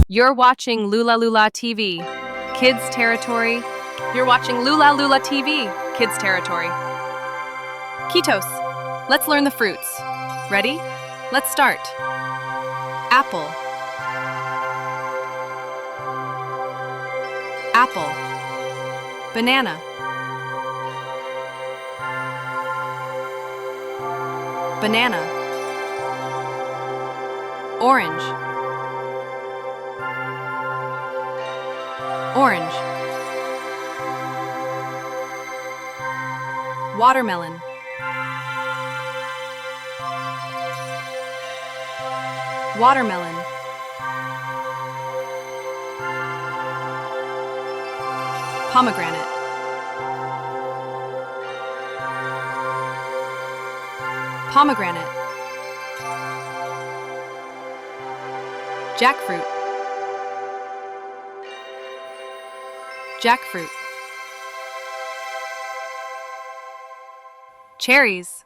You're watching Lula Lula TV, Kids Territory. You're watching Lula Lula TV, Kids Territory. Ketos. Let's learn the fruits. Ready? Let's start. Apple. Apple. Banana. Banana. Orange. Orange. Watermelon. Watermelon. Pomegranate. Pomegranate. Jackfruit. Jackfruit. Cherries.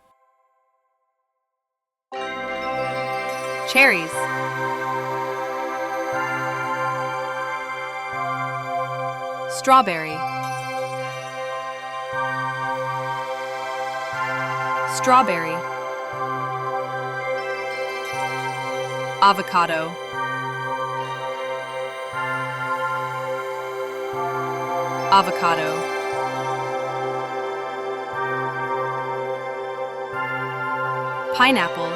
Cherries. Strawberry. Strawberry. Avocado. Avocado. Pineapple.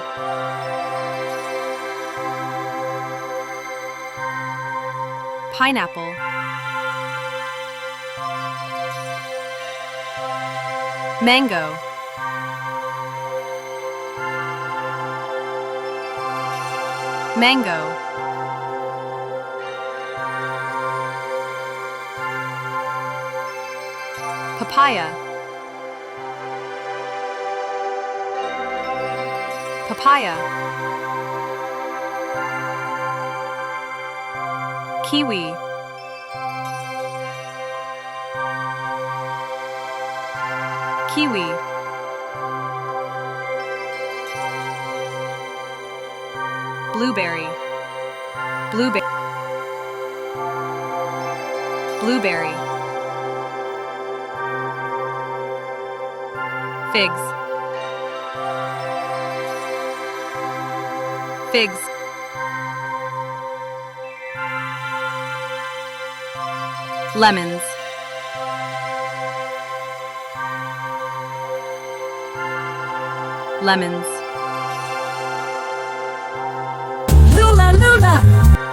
Pineapple. Mango. Mango. Papaya. Papaya. Kiwi. Kiwi. Blueberry. Blueberry. Blueberry. Figs. Figs. Lemons. Lemons.